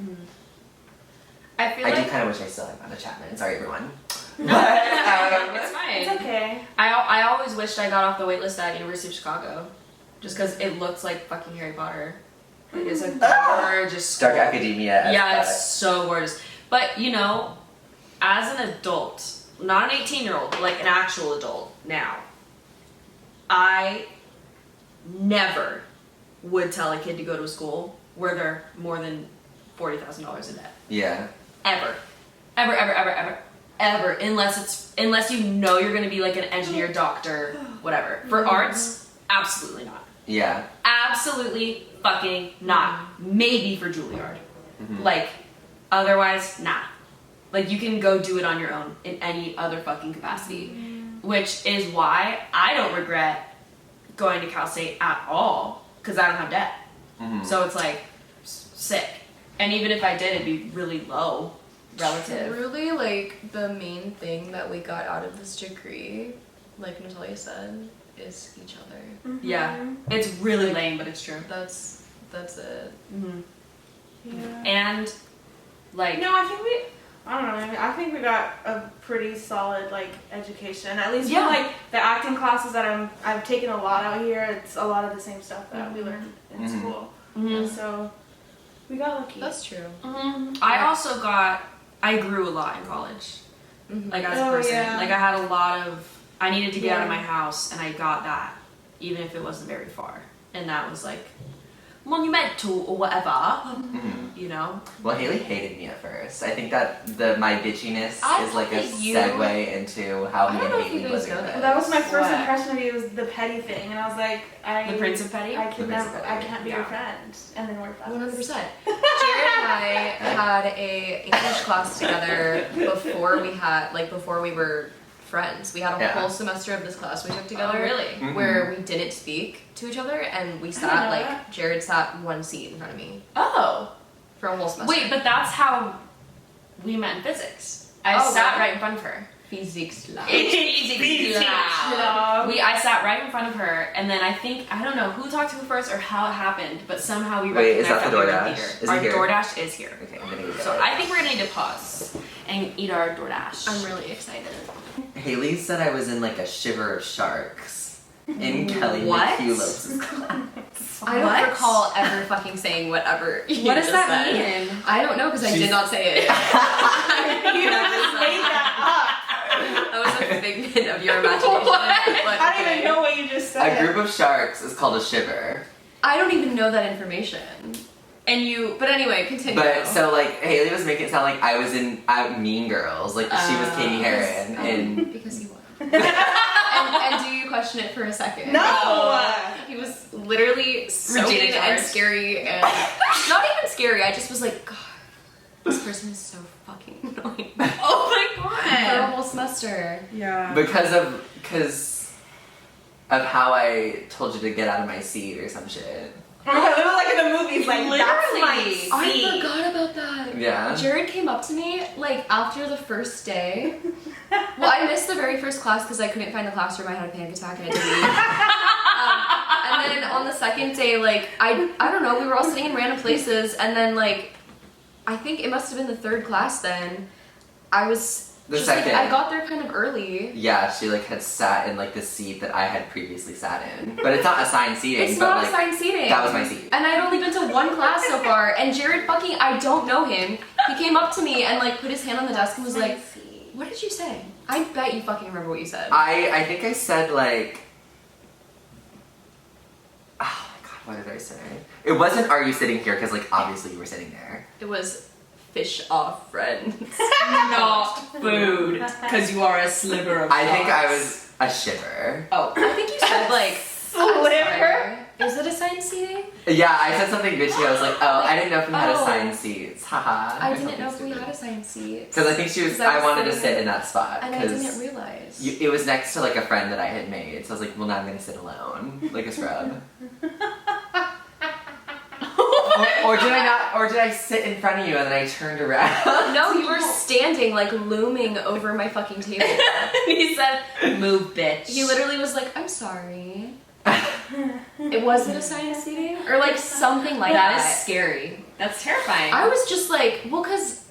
I feel I like do kind of wish I still had gone to Chapman. Sorry, everyone. No, But, it's fine. It's okay. I always wished I got off the wait list at University of Chicago. just because it looks like fucking Harry Potter. Like, it's a gorgeous Dark school. academia. Yeah, it's so gorgeous. But you know, as an adult, not an 18-year-old, but like an actual adult now, I never would tell a kid to go to a school where they're more than $40,000 in debt. Yeah. Ever. Ever. Unless you know you're gonna be like an engineer, doctor, whatever. For arts, absolutely not. Yeah. Absolutely fucking not. Maybe for Juilliard. Mm-hmm. Like, otherwise, nah. Like, you can go do it on your own in any other fucking capacity. Which is why I don't regret going to Cal State at all, because I don't have debt. Mm-hmm. So it's like, sick. And even if I did, it'd be really low relative. Really, like, the main thing that we got out of this degree, like Natalia said, is each other. Yeah. It's really lame, but it's true. That's it. Mm-hmm. Yeah. And, like... No, I don't know. I think we got a pretty solid like education. At least Yeah. for like the acting classes that I've taken a lot out here. It's a lot of the same stuff that we learned in Mhm. school. Mhm. And so we got lucky. That's true. I grew a lot in college. Mhm. Like, as a Oh, person. yeah. Like, I had a lot of... I needed to get out of Yeah. my house, and I got that. Even if it wasn't very far. And that was, like, monumental or whatever. Mhm. You know? Well, Haley hated me at first. I think that my bitchiness I is like a thought you- segue into how I me don't and know if you Haley guys was know in that. Well, that was my first What? impression of you was the petty thing, and I was like, The Prince of Petty? I The can Prince of never, Petty. I can't be Yeah. your friend, and then we're friends. 100%. Jared and I had a English class together before we were friends. We had a Yeah. whole semester of this class we took together. Oh, really? Mhm. Where we didn't speak to each other, and we didn't sat know like that. Jared sat one seat in front of me Oh. for a whole semester. Wait, but that's how we met in physics. I Oh, sat really? right in front of her. physics lab. I sat right in front of her, and then I don't know who talked to who first or how it happened, but somehow we Wait, is recognized that the we were DoorDash? here. Is Our it here? DoorDash is here. Okay, I'm gonna go get So it. I think we're gonna need to pause and eat our DoorDash. I'm really excited. Haley said I was in like a shiver of sharks in Kelly What? McHugh class. I don't What? recall ever fucking saying whatever. You What does just that said. mean? I don't know because I She's- did not say it. You just made that That was a figment of your imagination. What? up. But I don't okay. even know what you just said. A group of sharks is called a shiver. I don't even know that information. And you, but anyway, continue. But so like Haley was making it sound like I was in Mean Girls, like she was Katie Heron, and because he was. and do you question it for a second? No! He was literally so Regina mean and George. scary, and not even scary. I just was like, God, this person is so fucking annoying. Oh my For a god! whole semester. Yeah. because of how I told you to get out of my seat or some shit. It was like in the movies, like, that's my Literally. seat. I forgot about that. Yeah. Jared came up to me like after the first day. Well, I missed the very first class because I couldn't find the classroom. I had a panic attack and I had to leave. And then on the second day, like I don't know, we were all sitting in random places, and then like I think it must have been the third class. Then I was The just second. like I got there kind of early. Yeah, she like had sat in like the seat that I had previously sat in, but it's not assigned seating. It's but not like assigned seating. that was my seat. And I'd only been to one class so far, and Jared fucking, I don't know him. He came up to me and like put his hand on the desk and was like, "What did you say?" I bet you fucking remember what you said. I think I said like, oh my god, what did I say? It wasn't "Are you sitting here?" Because like obviously you were sitting there. It was fish off, friends. Not food, because you are a sliver of I think I sauce. was a shiver. Oh, I think you said like Sliver? Is it assigned seating? Yeah, I said something bitchy. I was like, oh, I didn't know if we had Oh. assigned seats. Haha. I didn't know if we had assigned seats. Because I think she was. 'Cause I I was wanted to sitting sit in that spot And I didn't because realize. it was next to like a friend that I had made. So I was like, well, now I'm gonna sit alone, like a scrub. or did I not? Or did I sit in front of you and then I turned around? No, you were standing like looming over my fucking table. He said, "Move, bitch." He literally was like, "I'm sorry." It wasn't assigned seating or like something like that. That is scary. That's terrifying. I was just like, well, cause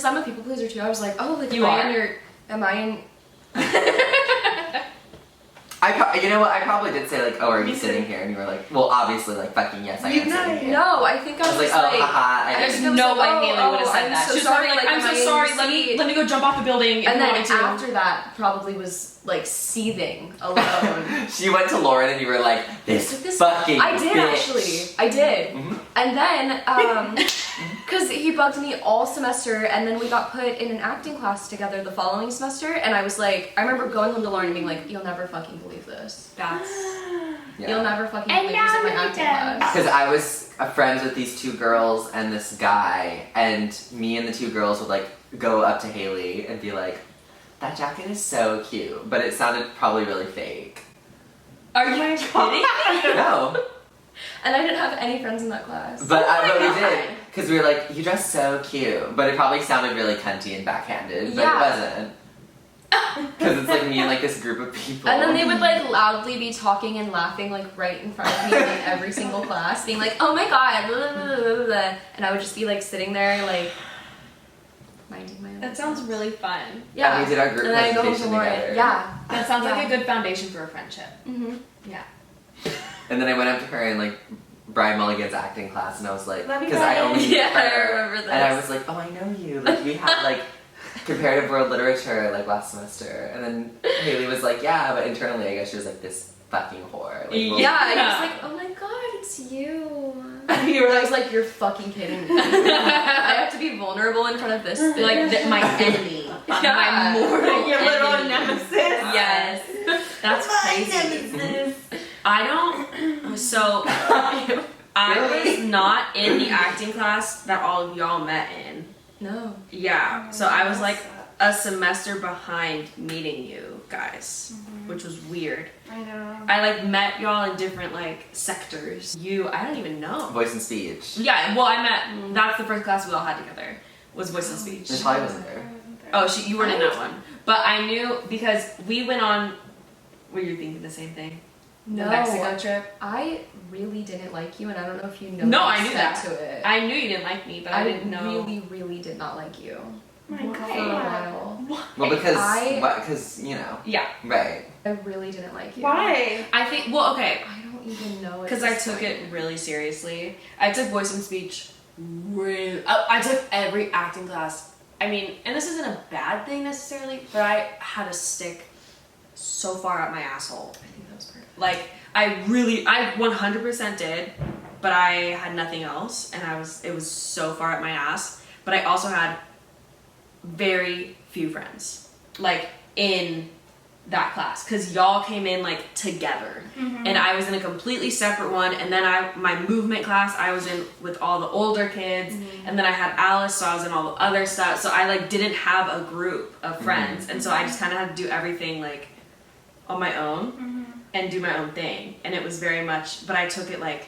I'm a people pleaser too. I was like, oh, like You am I are? in your? Am I in? You know what? I probably did say like, "Oh, are you sitting here?" And you were like, "Well, obviously, like fucking yes, I am sitting here." No, I think I was, I was just like, "Oh, haha." I There's didn't. no way like, Haley would have said I'm that. so She was sorry, probably like, like, I'm am I so in sorry. your Let me seat? go jump off the building. If And you then want me to. after that, probably was like seething alone. She went to Lauren and you were like, "This fucking I did bitch." actually. I did. Mhm. And then, because he bugged me all semester, and then we got put in an acting class together the following semester, and I was like, I remember going home to Lauren and being like, "You'll never fucking believe this. That's. You'll never fucking And believe who's in my now acting look at class." Because I was friends with these two girls and this guy, and me and the two girls would like go up to Haley and be like, "That jacket is so cute," but it sounded probably really fake. Are you kidding? No, And I didn't have any friends in that class. but my we God. did because we were like, "You dress so cute," but it probably sounded really cunty and backhanded, but Yeah. it wasn't. Because it's like me and like this group of people. And then they would like loudly be talking and laughing like right in front of me in every single class, being like, "Oh my god," blah, blah, blah, blah, blah. And I would just be like sitting there like minding my own. That sounds really fun. Yeah. And we did our group And then I go home to presentation Lauren. together. Yeah. That sounds like Yeah. a good foundation for a friendship. Mm-hmm. Yeah. And then I went up to her in like Brian Mulligan's acting class, and I was like, Love you, because I Brian. only knew Yeah, I her, remember this. and I was like, "Oh, I know you. Like we had like comparative world literature like last semester," and then Haley was like, "Yeah," but internally, I guess she was like, "This fucking whore." Like, well, Yeah, I Yeah. was like, "Oh my god, it's you." You were I like, was like, "You're fucking kidding me." I have to be vulnerable in front of this. Like my enemy. Yeah. My mortal your little enemy. nemesis. Yes. That's My crazy. nemesis. I don't. So I was not in the acting class that all of y'all met in. No. Yeah. So I was like a semester behind meeting you guys, which was weird. I know. I like met y'all in different like sectors. I don't even know. voice and speech. Yeah. Well, I met. That's the first class we all had together. Was voice and speech. Miss Holly wasn't there. Oh, you weren't in that one. But I knew because we went on. Were you thinking the same thing? No. The Mexico trip. I really didn't like you, and I don't know if you know. No, the I knew extent that. to it. I knew you didn't like me, but I didn't know. really, really did not like you My for a God. while. Well, because I- because you know, Yeah, right? I really didn't like you. Why? I think. Well, okay, I don't even know. because I took it really seriously. I took voice and speech. I took every acting class. I mean, and this isn't a bad thing necessarily, but I had a stick so far up my asshole. I think that was perfect. Like I 100% did, but I had nothing else, and it was so far up my ass. But I also had very few friends, like in that class, because y'all came in like together, and I was in a completely separate one. And then my movement class, I was in with all the older kids, and then I had Alice, so I was in all the other stuff. So I like didn't have a group of friends, and so I just kind of had to do everything like on my own and do my own thing. And it was very much, but I took it like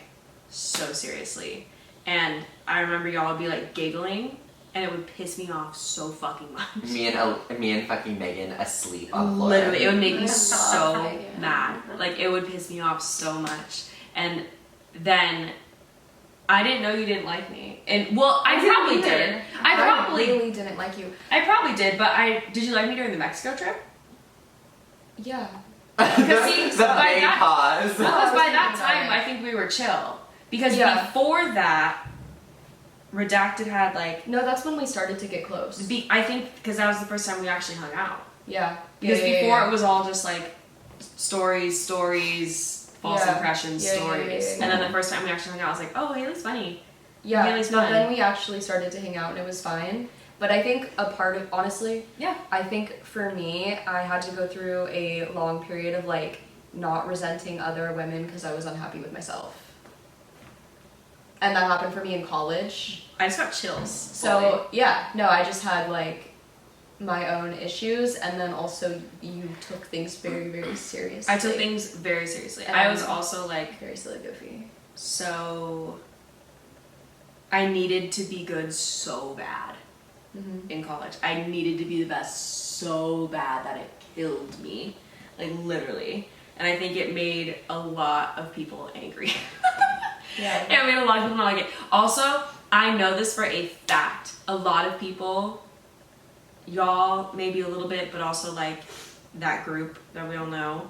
so seriously. And I remember y'all would be like giggling, and it would piss me off so fucking much. Me and fucking Megan asleep on the floor. Literally, it would make me I so love Megan. mad. Like it would piss me off so much. And then I didn't know you didn't like me. And well, I probably did. I probably really didn't like you. I probably did, but did you like me during the Mexico trip? Yeah. Because see, the by big that- pause. Because by that thinking about time, it. I think we were chill. Because Yeah. before that, Redacted had like, No, that's when we started to get close. I think because that was the first time we actually hung out. Yeah. Because Yeah, yeah, before yeah. it was all just like stories, false Yeah. impressions, Yeah, yeah, stories. yeah, yeah, And then yeah. the first time we actually hung out, I was like, oh, Haley's funny. Yeah, Haley's but fun. then we actually started to hang out and it was fine. But I think a part of, honestly, Yeah. I think for me, I had to go through a long period of like not resenting other women because I was unhappy with myself. And that happened for me in college. I just got chills. So, yeah, no, I just had like my own issues, and then also you took things very, very seriously. I took things very seriously. And I was also like, very silly goofy. so I needed to be good so bad Mm-hmm. in college. I needed to be the best so bad that it killed me. Like literally. And I think it made a lot of people angry. Yeah. It made a lot of people not like it. Also, I know this for a fact. A lot of people, y'all maybe a little bit, but also like that group that we all know,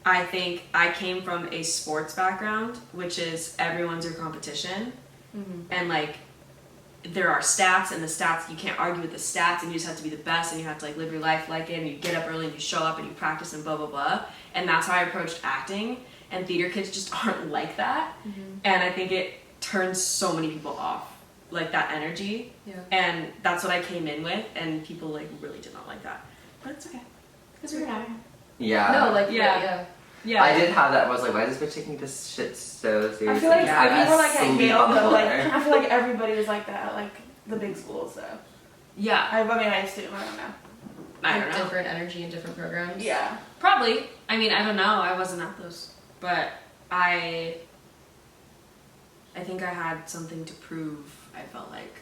I think I came from a sports background, which is everyone's your competition. And like, there are stats, and the stats, you can't argue with the stats, and you just have to be the best, and you have to like live your life like it, and you get up early and you show up and you practice and blah blah blah. And that's how I approached acting, and theater kids just aren't like that. And I think it turns so many people off, like that energy. And that's what I came in with, and people like really did not like that. But it's okay, because we're happy. Yeah. No, like Yeah. I did have that. I was like, why is this bitch taking this shit so seriously? I feel like I'm people were like at asleep Yale on the though. Like floor. I feel like everybody was like that at like the big schools. So Yeah, I mean, I used to. I don't know. I don't know. Different energy in different programs. Yeah. Probably. I mean, I don't know. I wasn't at those, but I think I had something to prove. I felt like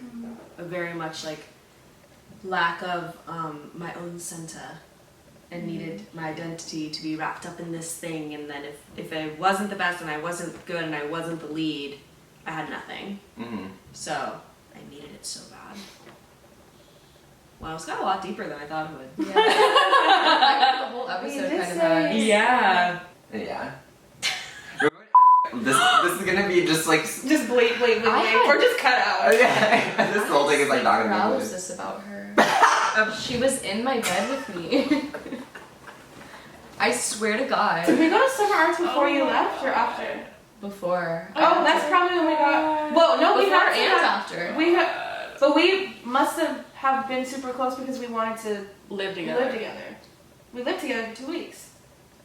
a very much like lack of my own center, and needed my identity to be wrapped up in this thing. And then if I wasn't the best and I wasn't good and I wasn't the lead, I had nothing. So I needed it so bad. Wow, it's got a lot deeper than I thought it would. Yeah. The whole episode kind of had. Yeah. Yeah. This is gonna be just like. Just bleep, I or just cut out. Yeah. This whole thing is like not gonna be. Paralysis about her. She was in my bed with me. I swear to God. Did we go to summer arts before you left or after? Before. Oh, that's probably when we got. Well, no, we Before had and after. We had, but we must have been super close because we wanted to Live live together. We lived together for 2 weeks.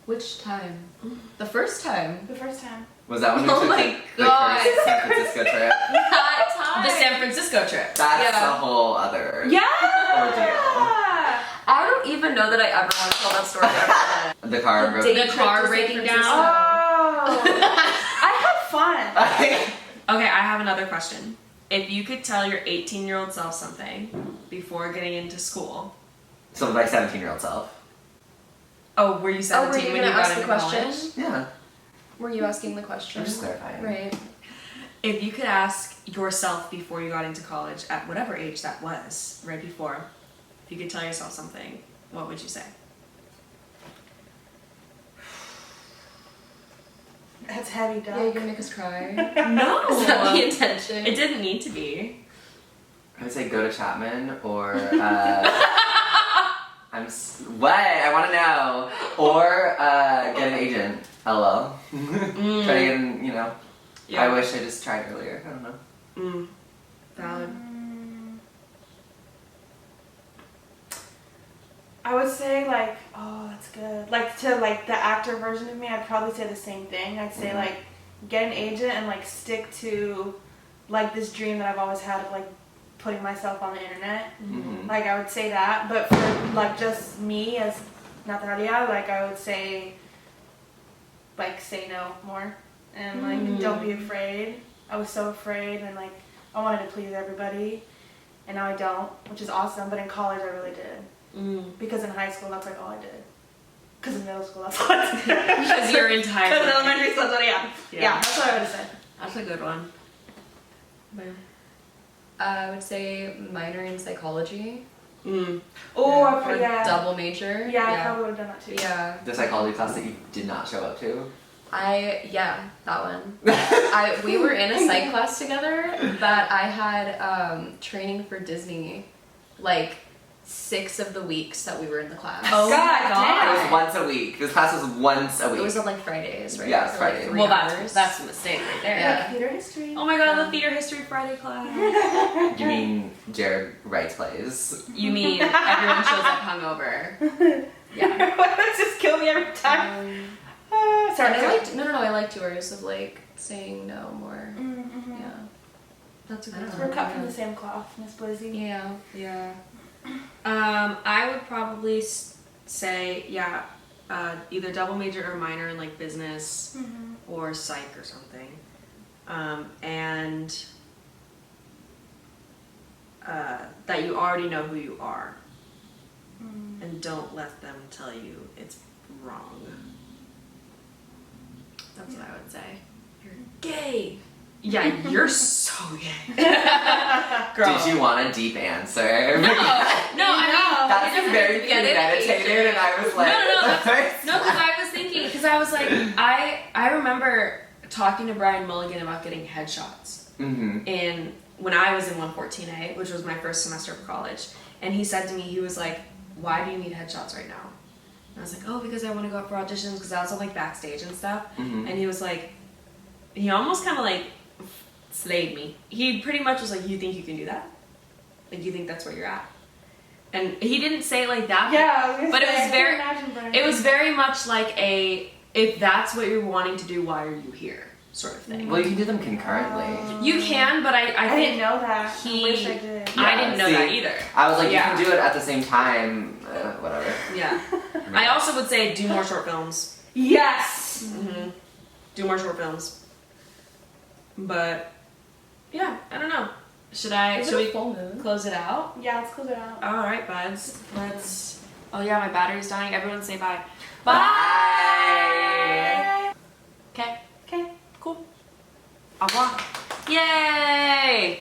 Which time? The first time. The first time. Was that when we Oh took my the God. first San Francisco trip? That time. The San Francisco trip. That's Yeah. a whole other. Yeah. I don't even know that I ever want to tell that story ever again. The car The broke. day The trip car to San breaking Francisco. down. Oh. I had fun. Okay, I have another question. If you could tell your 18-year-old self something before getting into school. So my 17-year-old self. Oh, were you 17 Oh, were you when gonna you got ask into the question? college? Yeah. Were you asking the question? I'm just clarifying. Right. If you could ask yourself before you got into college, at whatever age that was, right before, if you could tell yourself something, what would you say? That's heavy, Yeah, you're dog. gonna make us cry. No! Is that the intention? It didn't need to be. I would say go to Chapman or what? I want to know. Or get an agent. LOL. Try to get an, you know. Yeah. I wish I just tried earlier. I don't know. Valid. I would say like, oh, that's good. Like to like the actor version of me, I'd probably say the same thing. I'd say like get an agent and like stick to like this dream that I've always had of like putting myself on the internet. Like I would say that, but for like just me as Natalia, like I would say like say no more and like don't be afraid. I was so afraid and like I wanted to please everybody and now I don't, which is awesome, but in college I really did. Because in high school that's like all I did. Because in middle school that's all I did. Because you're into high Because school. elementary school, yeah, that's what I would have said. That's a good one. I would say minor in psychology. Oh, Or yeah. double major. Yeah, I probably would have done that too. Yeah. The psychology class that you did not show up to. That one. We were in a psych class together that I had training for Disney, like 6 of the weeks that we were in the class. Oh God my It god. was once a week. This class was once a week. It was on like Fridays, right? Yeah, For, Fridays. Like 3 Well, hours. that's a mistake right there. Yeah. Like theater history. Oh my god, the theater history Friday class. You mean Jared writes plays? You mean everyone shows up hungover? Yeah. That just kill me every time. Sorry. And I liked I liked yours of like saying no more. Mm-hmm. Yeah. That's a good We're cut from the same cloth, Miss Blizzy. Yeah. Yeah. I would probably say, yeah, either double major or minor in like business or psych or something. And that you already know who you are. And don't let them tell you it's wrong. That's what I would say. You're gay. Yeah, you're so gay. Girl. Did you want a deep answer? No, I mean, That's very get it. premeditated, and I was like, No, because I was thinking, because because I was like, I remember talking to Brian Mulligan about getting headshots in when I was in 114A, which was my first semester of college, and he said to me, he was like, "Why do you need headshots right now?" And I was like, "Oh, because I want to go up for auditions, because I was on like backstage and stuff." And he was like, he almost kind of like slayed me. He pretty much was like, "You think you can do that? Like, you think that's where you're at?" And he didn't say it like that. Yeah, but it was very, Brian. it was very much like a, if that's what you're wanting to do, why are you here, sort of thing. Well, you can do them concurrently. You can, but I I think didn't know that. he- I wish I did. I didn't know see, that either. I was like, Yeah. you can do it at the same time. Whatever. Yeah. I also would say do more short films. Yes. Do more short films. But yeah, I don't know. Should we full moon? close it out? Yeah, let's close it out. All right, buds. Let's. Oh yeah, my battery's dying. Everyone say bye. Bye. Okay. Okay. Cool. Au revoir. Yay!